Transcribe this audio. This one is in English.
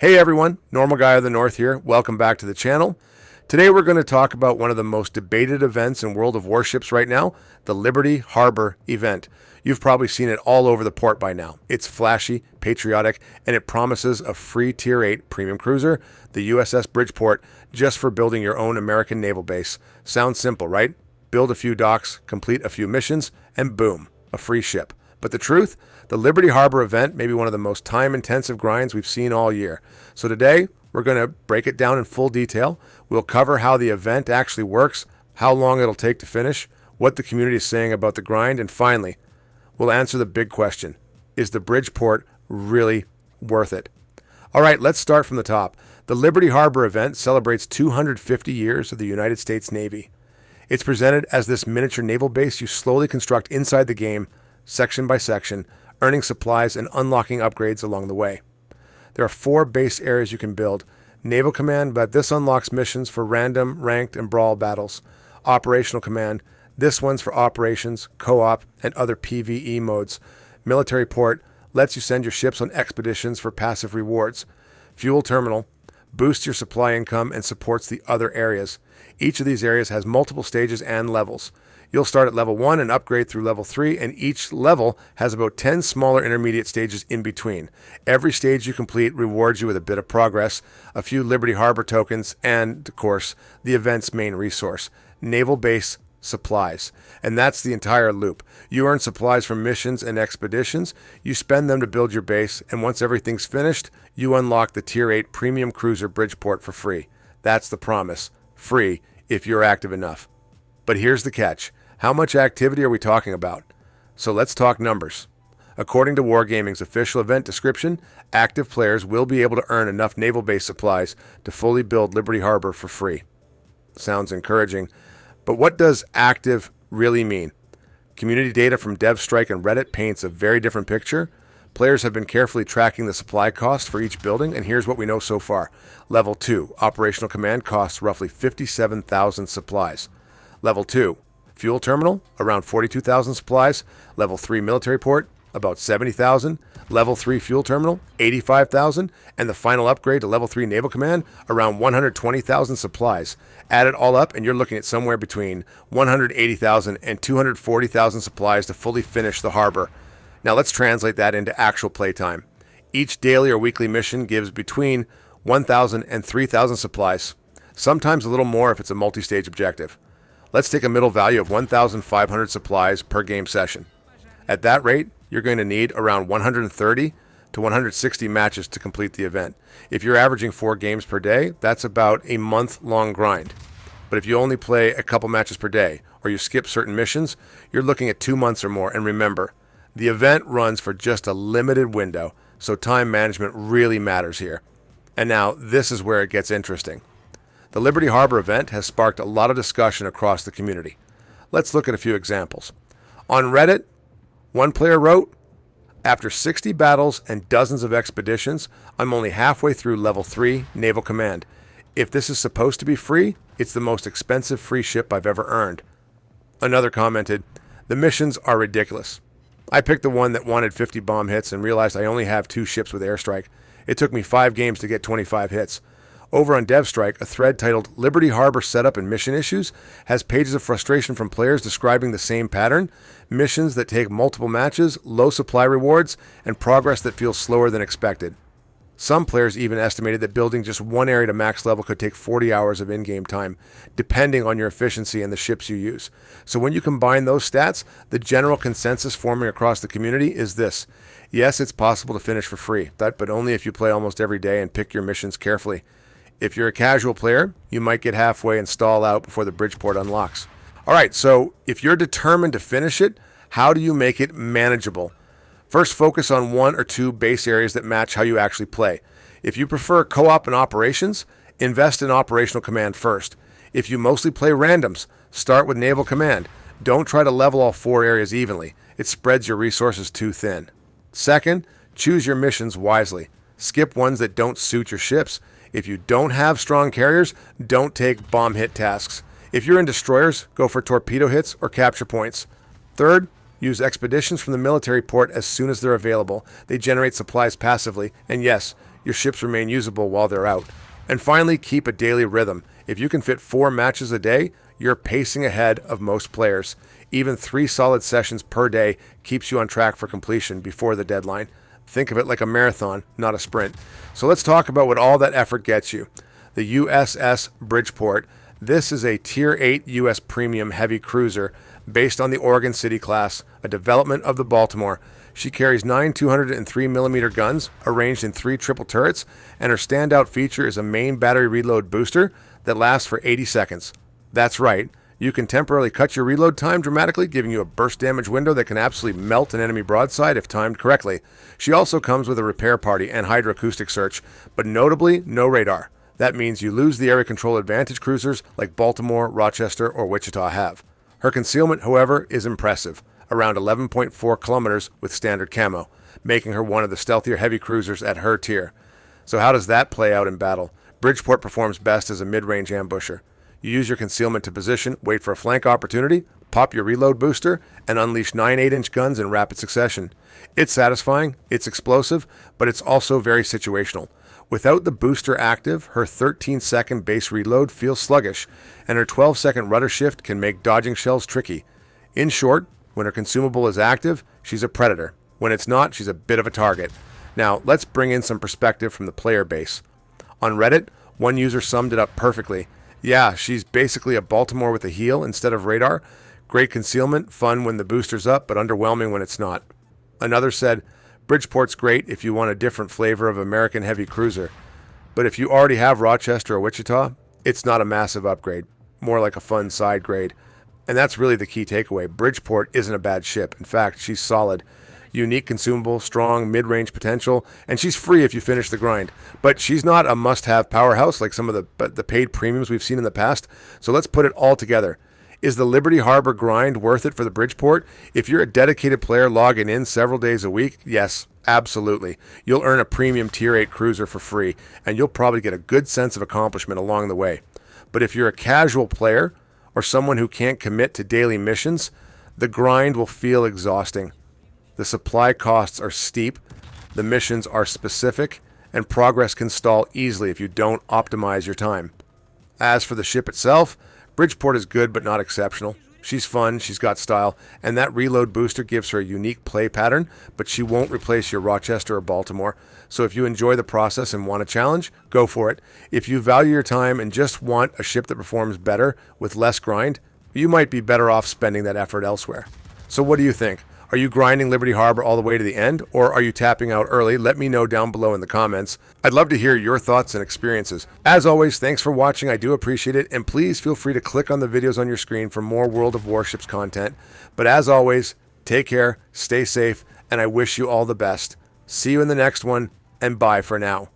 Hey everyone, Normal Guy of the North here. Welcome back to the channel. Today we're going to talk about one of the most debated events in World of Warships right now, the Liberty Harbor event. You've probably seen it all over the port by now. It's flashy, patriotic, and it promises a free Tier VIII premium cruiser, the USS Bridgeport, just for building your own American naval base. Sounds simple, right? Build a few docks, complete a few missions, and boom, a free ship. But the truth? The Liberty Harbor event may be one of the most time-intensive grinds we've seen all year. So today, we're going to break it down in full detail. We'll cover how the event actually works, how long it'll take to finish, what the community is saying about the grind, and finally, we'll answer the big question. Is the Bridgeport really worth it? All right, let's start from the top. The Liberty Harbor event celebrates 250 years of the United States Navy. It's presented as this miniature naval base you slowly construct inside the game, section by section, earning supplies and unlocking upgrades along the way. There are 4 base areas you can build. Naval Command, but this unlocks missions for random, ranked, and brawl battles. Operational Command, this one's for operations, co-op, and other PvE modes. Military Port lets you send your ships on expeditions for passive rewards. Fuel Terminal boosts your supply income and supports the other areas. Each of these areas has multiple stages and levels. You'll start at level 1 and upgrade through level 3, and each level has about 10 smaller intermediate stages in between. Every stage you complete rewards you with a bit of progress, a few Liberty Harbor tokens, and, of course, the event's main resource, Naval Base Supplies. And that's the entire loop. You earn supplies from missions and expeditions, you spend them to build your base, and once everything's finished, you unlock the Tier VIII Premium Cruiser Bridgeport for free. That's the promise. Free, if you're active enough. But here's the catch. How much activity are we talking about? So let's talk numbers. According to Wargaming's official event description, active players will be able to earn enough naval base supplies to fully build Liberty Harbor for free. Sounds encouraging, but what does active really mean? Community data from DevStrike and Reddit paints a very different picture. Players have been carefully tracking the supply cost for each building, and here's what we know so far. Level 2, Operational Command costs roughly 57,000 supplies. Level 2, Fuel Terminal, around 42,000 supplies. Level 3 Military Port, about 70,000. Level 3 Fuel Terminal, 85,000. And the final upgrade to Level 3 Naval Command, around 120,000 supplies. Add it all up and you're looking at somewhere between 180,000 and 240,000 supplies to fully finish the harbor. Now let's translate that into actual playtime. Each daily or weekly mission gives between 1,000 and 3,000 supplies. Sometimes a little more if it's a multi-stage objective. Let's take a middle value of 1,500 supplies per game session. At that rate, you're going to need around 130 to 160 matches to complete the event. If you're averaging 4 games per day, that's about a month-long grind. But if you only play a couple matches per day, or you skip certain missions, you're looking at 2 months or more. And remember, the event runs for just a limited window, so time management really matters here. And now, this is where it gets interesting. The Liberty Harbor event has sparked a lot of discussion across the community. Let's look at a few examples. On Reddit, one player wrote, "After 60 battles and dozens of expeditions, I'm only halfway through level 3 Naval Command. If this is supposed to be free, it's the most expensive free ship I've ever earned." Another commented, "The missions are ridiculous. I picked the one that wanted 50 bomb hits and realized I only have 2 ships with airstrike. It took me 5 games to get 25 hits." Over on DevStrike, a thread titled Liberty Harbor Setup and Mission Issues has pages of frustration from players describing the same pattern: missions that take multiple matches, low supply rewards, and progress that feels slower than expected. Some players even estimated that building just one area to max level could take 40 hours of in-game time, depending on your efficiency and the ships you use. So when you combine those stats, the general consensus forming across the community is this: yes, it's possible to finish for free, but only if you play almost every day and pick your missions carefully. If you're a casual player, you might get halfway and stall out before the Bridgeport unlocks. All right, so if you're determined to finish it, how do you make it manageable? First, focus on 1 or 2 base areas that match how you actually play. If you prefer co-op and operations, invest in Operational Command first. If you mostly play randoms, start with Naval Command. Don't try to level all 4 areas evenly. It spreads your resources too thin. Second, choose your missions wisely. Skip ones that don't suit your ships. If you don't have strong carriers, don't take bomb hit tasks. If you're in destroyers, go for torpedo hits or capture points. Third, use expeditions from the military port as soon as they're available. They generate supplies passively, and yes, your ships remain usable while they're out. And finally, keep a daily rhythm. If you can fit 4 matches a day, you're pacing ahead of most players. Even 3 solid sessions per day keeps you on track for completion before the deadline. Think of it like a marathon, not a sprint. So let's talk about what all that effort gets you. The USS Bridgeport. This is a Tier VIII U.S. premium heavy cruiser based on the Oregon City class, a development of the Baltimore. She carries 9 203mm guns arranged in 3 triple turrets, and her standout feature is a main battery reload booster that lasts for 80 seconds. That's right, you can temporarily cut your reload time dramatically, giving you a burst damage window that can absolutely melt an enemy broadside if timed correctly. She also comes with a repair party and hydroacoustic search, but notably no radar. That means you lose the area control advantage cruisers like Baltimore, Rochester, or Wichita have. Her concealment, however, is impressive, around 11.4 kilometers with standard camo, making her one of the stealthier heavy cruisers at her tier. So how does that play out in battle? Bridgeport performs best as a mid-range ambusher. You use your concealment to position, wait for a flank opportunity, pop your reload booster, and unleash 9 8-inch guns in rapid succession. It's satisfying, it's explosive, but it's also very situational. Without the booster active, her 13-second base reload feels sluggish, and her 12-second rudder shift can make dodging shells tricky. In short, when her consumable is active, she's a predator. When it's not, she's a bit of a target. Now, let's bring in some perspective from the player base. On Reddit, one user summed it up perfectly. Yeah, she's basically a Baltimore with a heel instead of radar. Great concealment, fun when the booster's up, but underwhelming when it's not. Another said, Bridgeport's great if you want a different flavor of American heavy cruiser. But if you already have Rochester or Wichita, it's not a massive upgrade, more like a fun side grade. And that's really the key takeaway. Bridgeport isn't a bad ship. In fact, she's solid. Unique consumable, strong mid-range potential, and she's free if you finish the grind. But she's not a must-have powerhouse like some of the paid premiums we've seen in the past. So let's put it all together. Is the Liberty Harbor grind worth it for the Bridgeport? If you're a dedicated player logging in several days a week, yes, absolutely. You'll earn a premium Tier 8 cruiser for free, and you'll probably get a good sense of accomplishment along the way. But if you're a casual player or someone who can't commit to daily missions, the grind will feel exhausting. The supply costs are steep, the missions are specific, and progress can stall easily if you don't optimize your time. As for the ship itself, Bridgeport is good but not exceptional. She's fun, she's got style, and that reload booster gives her a unique play pattern, but she won't replace your Rochester or Baltimore. So if you enjoy the process and want a challenge, go for it. If you value your time and just want a ship that performs better with less grind, you might be better off spending that effort elsewhere. So what do you think? Are you grinding Liberty Harbor all the way to the end, or are you tapping out early? Let me know down below in the comments. I'd love to hear your thoughts and experiences. As always, thanks for watching. I do appreciate it, and please feel free to click on the videos on your screen for more World of Warships content. But as always, take care, stay safe, and I wish you all the best. See you in the next one, and bye for now.